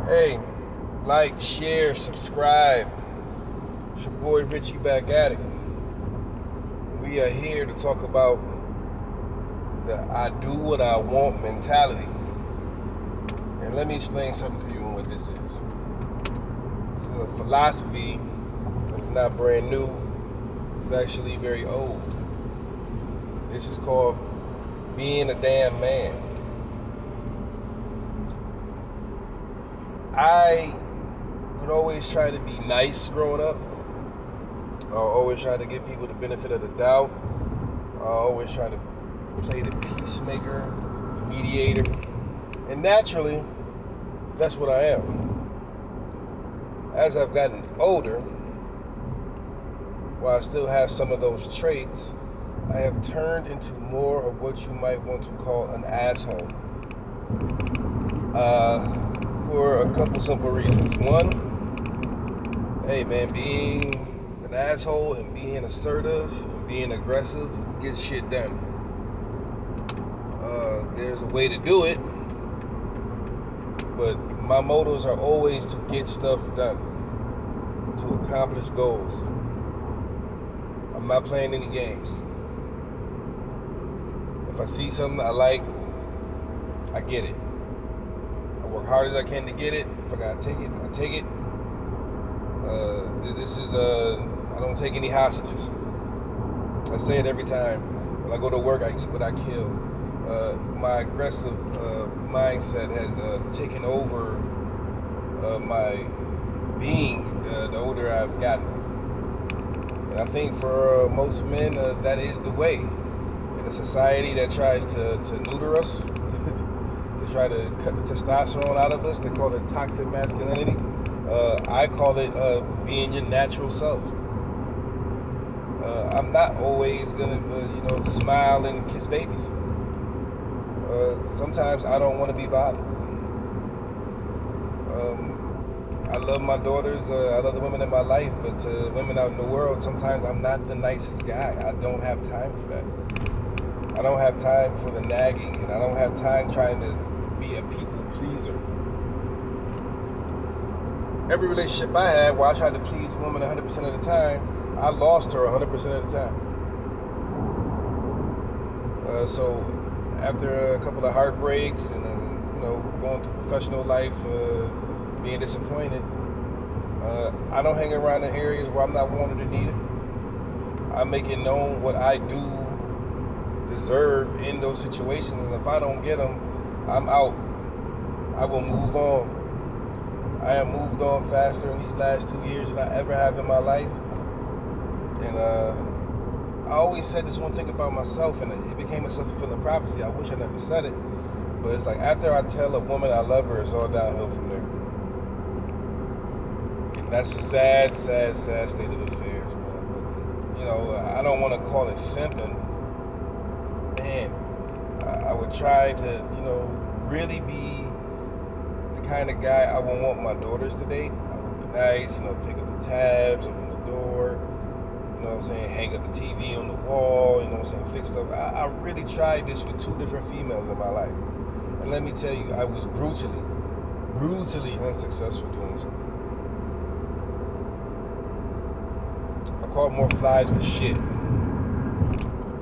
Hey, like, share, subscribe. It's your boy Richie back at it. We are here to talk about the I do what I want mentality. And let me explain something to you on what this is. This is a philosophy that's not brand new. It's actually very old. This is called being a damn man. I would always try to be nice growing up. I always try to give people the benefit of the doubt. I always try to play the peacemaker, the mediator. And naturally, that's what I am. As I've gotten older, while I still have some of those traits, I have turned into more of what you might want to call an asshole. For a couple simple reasons. One, hey man, being an asshole and being assertive and being aggressive gets shit done. There's a way to do it, but my motives are always to get stuff done, to accomplish goals. I'm not playing any games. If I see something I like, I get it. I work hard as I can to get it. If I gotta take it, I take it. I don't take any hostages. I say it every time. When I go to work, I eat what I kill. My aggressive mindset has taken over my being the older I've gotten. And I think for most men, that is the way. In a society that tries to neuter us, to try to cut the testosterone out of us, they call it toxic masculinity. I call it being your natural self. I'm not always gonna, smile and kiss babies. Sometimes I don't want to be bothered. I love my daughters. I love the women in my life, but to women out in the world, sometimes I'm not the nicest guy. I don't have time for that. I don't have time for the nagging, and I don't have time trying to be a people pleaser. Every relationship I had where I tried to please a woman 100% of the time, I lost her 100% of the time. So after a couple of heartbreaks and going through professional life, being disappointed, I don't hang around in areas where I'm not wanted or needed. I make it known what I do deserve in those situations, and if I don't get them, I'm out. I will move on. I have moved on faster in these last 2 years than I ever have in my life. And I always said this one thing about myself, and it became a self-fulfilling prophecy. I wish I never said it, but it's like after I tell a woman I love her, it's all downhill from there. And that's a sad, sad, sad state of affairs, man. But I don't want to call it simping. Man, I would try to, really be the kind of guy I would want my daughters to date. I would be nice, pick up the tabs, open the door, hang up the TV on the wall, fix stuff. I really tried this with 2 different females in my life. And let me tell you, I was brutally unsuccessful doing so. I caught more flies with shit.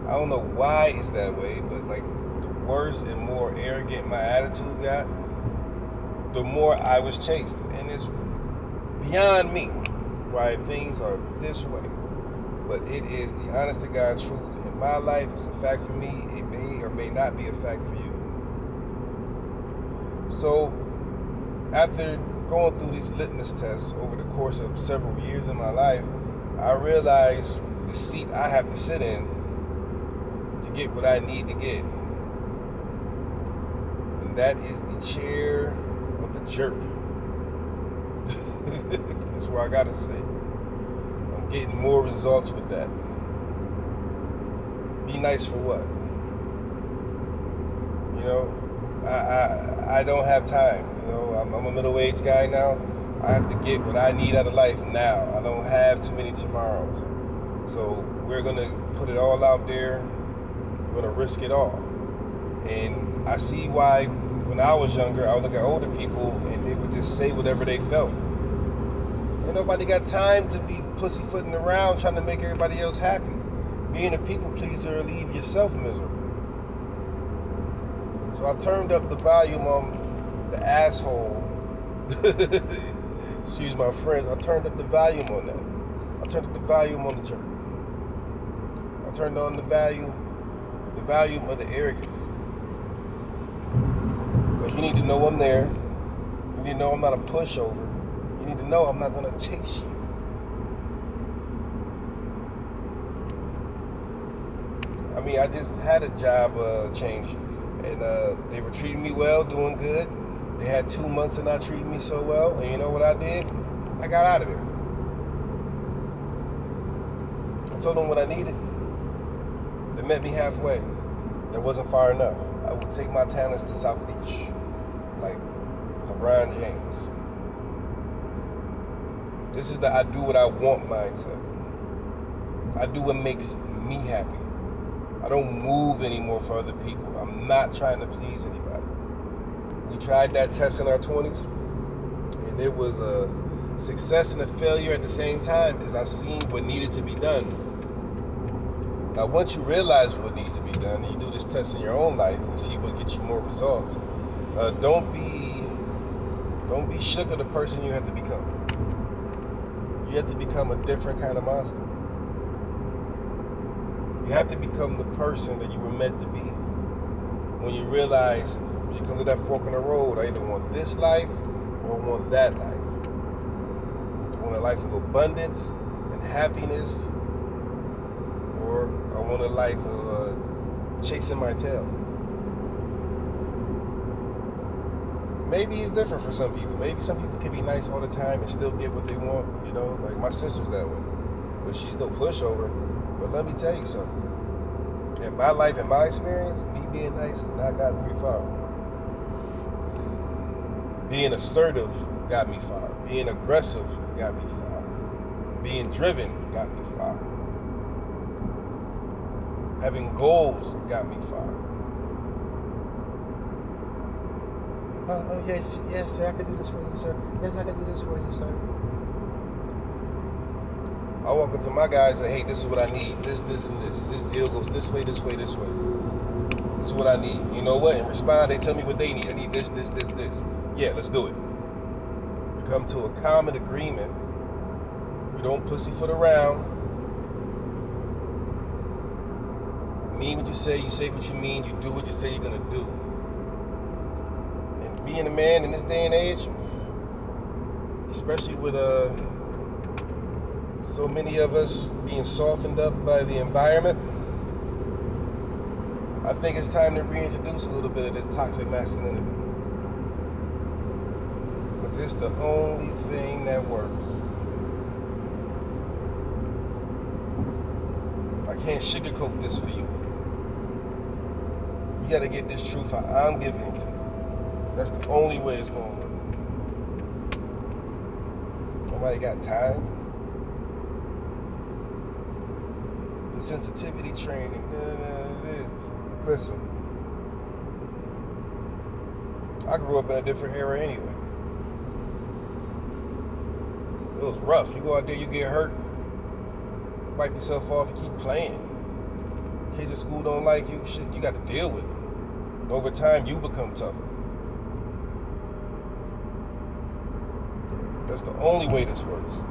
I don't know why it's that way, but like the worse and more arrogant my attitude got, the more I was chased. And it's beyond me why things are this way. But it is the honest to God truth. In my life, it's a fact for me. It may or may not be a fact for you. So, after going through these litmus tests over the course of several years in my life, I realized the seat I have to sit in to get what I need to get. And that is the chair of the jerk. That's where I gotta sit. I'm getting more results with that. Be nice for what? I don't have time. I'm a middle-aged guy now. I have to get what I need out of life now. I don't have too many tomorrows. So we're gonna put it all out there. We're gonna risk it all. And I see why when I was younger, I would look at older people and they would just say whatever they felt. Ain't nobody got time to be pussyfooting around trying to make everybody else happy. Being a people pleaser will leave yourself miserable. So I turned up the volume on the asshole. Excuse my friends. I turned up the volume on that. I turned up the volume on the jerk. I turned on the volume of the arrogance. Because you need to know I'm there. You need to know I'm not a pushover. You need to know I'm not going to chase you. I mean, I just had a job change, and they were treating me well, doing good. They had 2 months of not treating me so well, and you know what I did? I got out of there. I told them what I needed. They met me halfway. That wasn't far enough. I would take my talents to South Beach, like LeBron James. This is the I do what I want mindset. I do what makes me happy. I don't move anymore for other people. I'm not trying to please anybody. We tried that test in our 20s, and it was a success and a failure at the same time because I seen what needed to be done. Now, once you realize what needs to be done, you do this test in your own life and see what gets you more results. Don't be shook of the person you have to become. You have to become a different kind of monster. You have to become the person that you were meant to be. When you realize, when you come to that fork in the road, I either want this life or I want that life. I want a life of abundance and happiness, or I want a life of chasing my tail. Maybe it's different for some people. Maybe some people can be nice all the time and still get what they want, you know? Like my sister's that way. But she's no pushover. But let me tell you something. In my life, in my experience, me being nice has not gotten me far. Being assertive got me far. Being aggressive got me far. Being driven got me far. Having goals got me far. Oh, yes, sir, I could do this for you, sir. Yes, I could do this for you, sir. I walk up to my guys and say, hey, this is what I need. This, and this. This deal goes this way, this way, this way. This is what I need. You know what? In response, they tell me what they need. I need this. Yeah, let's do it. We come to a common agreement. We don't pussyfoot around. You mean what you say what you mean, you do what you say you're going to do. And being a man in this day and age, especially with so many of us being softened up by the environment, I think it's time to reintroduce a little bit of this toxic masculinity. Because it's the only thing that works. I can't sugarcoat this for you. You gotta get this truth how I'm giving it to you. That's the only way it's gonna work. Nobody got time. The sensitivity training. Listen, I grew up in a different era anyway. It was rough. You go out there, you get hurt, wipe yourself off, you keep playing. Kids at school don't like you, shit, you got to deal with it. And over time, you become tougher. That's the only way this works.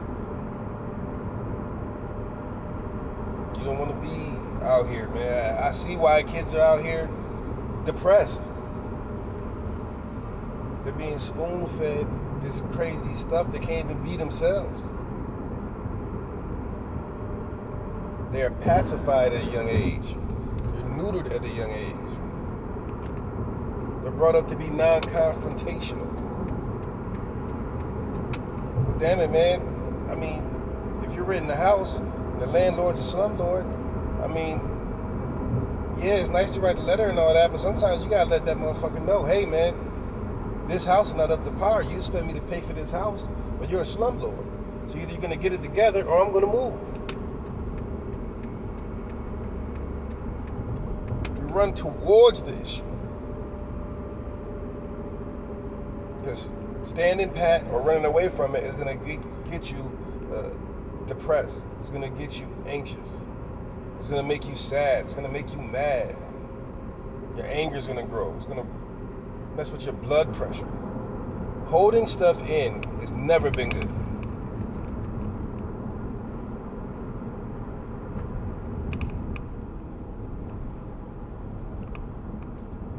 You don't want to be out here, man. I see why kids are out here depressed. They're being spoon-fed this crazy stuff. They can't even be themselves. They are pacified at a young age. They're neutered at a young age. They're brought up to be non-confrontational. Well, damn it, man. I mean, if you're renting a house and the landlord's a slumlord, I mean, yeah, it's nice to write a letter and all that, but sometimes you gotta let that motherfucker know, hey, man, this house is not up to par. You expect me to pay for this house, but you're a slumlord. So either you're gonna get it together or I'm gonna move. You run towards the issue. Because standing pat or running away from it is going to get you depressed. It's going to get you anxious. It's going to make you sad. It's going to make you mad. Your anger is going to grow. It's going to mess with your blood pressure. Holding stuff in has never been good.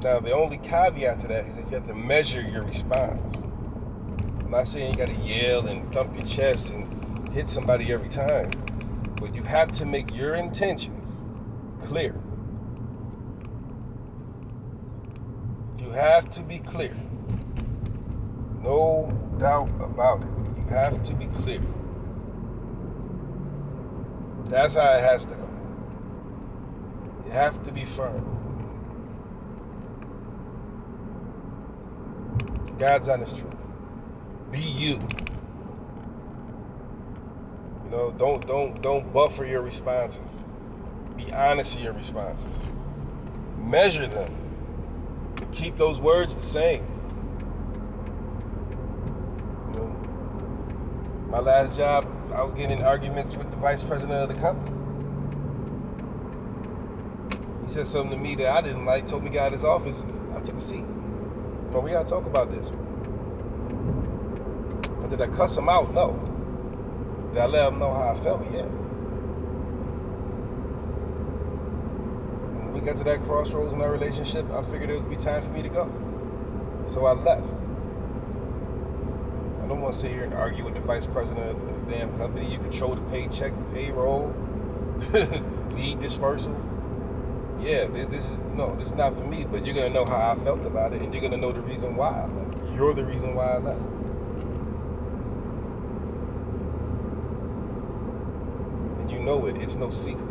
Now, the only caveat to that is that you have to measure your response. I'm not saying you got to yell and thump your chest and hit somebody every time, but you have to make your intentions clear. You have to be clear. No doubt about it. You have to be clear. That's how it has to go. You have to be firm. God's honest truth. Be you. You know, don't buffer your responses. Be honest in your responses. Measure them. And keep those words the same. You know, my last job, I was getting in arguments with the vice president of the company. He said something to me that I didn't like, told me to get out of his office. I took a seat. But we gotta talk about this. But did I cuss him out? No. Did I let him know how I felt? Yeah. When we got to that crossroads in our relationship, I figured it would be time for me to go. So I left. I don't want to sit here and argue with the vice president of the damn company. You control the paycheck, the payroll, lead dispersal. Yeah, this is not for me, but you're going to know how I felt about it, and you're going to know the reason why I left. You're the reason why I left. And you know it. It's no secret.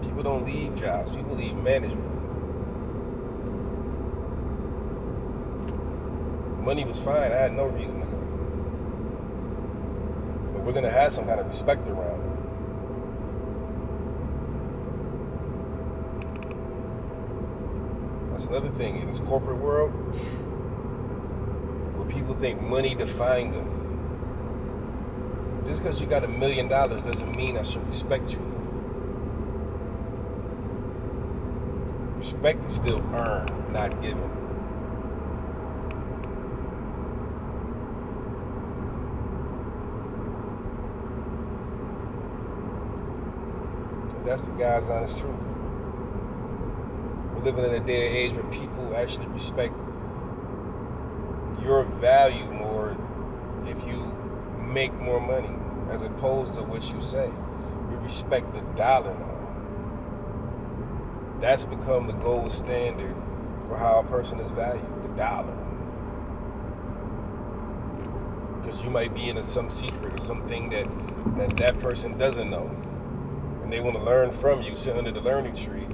People don't leave jobs. People leave management. Money was fine. I had no reason to go. But we're going to have some kind of respect around it. That's another thing in this corporate world where people think money defines them. Just because you got $1 million doesn't mean I should respect you. Respect is still earned, not given. And that's the God's honest truth. We're living in a day and age where people actually respect your value more if you make more money, as opposed to what you say. We respect the dollar now. That's become the gold standard for how a person is valued, the dollar. Because you might be into some secret or something that person doesn't know, and they want to learn from you, sit under the learning tree.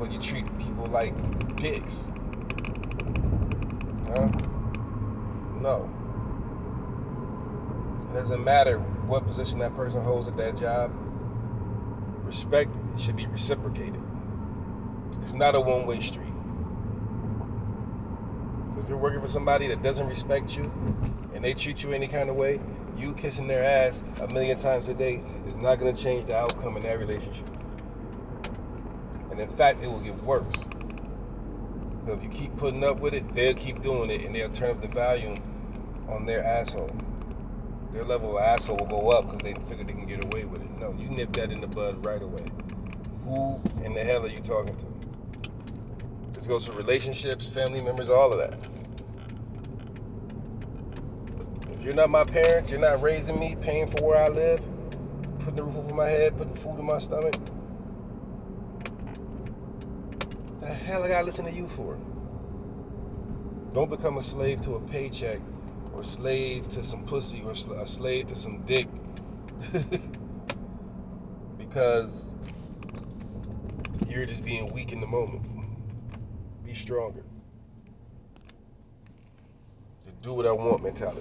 But you treat people like dicks. Huh? No. It doesn't matter what position that person holds at that job. Respect should be reciprocated. It's not a one-way street. If you're working for somebody that doesn't respect you and they treat you any kind of way, you kissing their ass 1,000,000 times a day is not going to change the outcome in that relationship. And in fact, it will get worse. So if you keep putting up with it, they'll keep doing it, and they'll turn up the volume on their asshole. Their level of asshole will go up because they figure they can get away with it. No, you nip that in the bud right away. Who in the hell are you talking to? This goes for relationships, family members, all of that. If you're not my parents, you're not raising me, paying for where I live, putting the roof over my head, putting food in my stomach, the hell I gotta listen to you for? Don't become a slave to a paycheck, or a slave to some pussy, or a slave to some dick. Because you're just being weak in the moment. Be stronger. The do what I want mentality.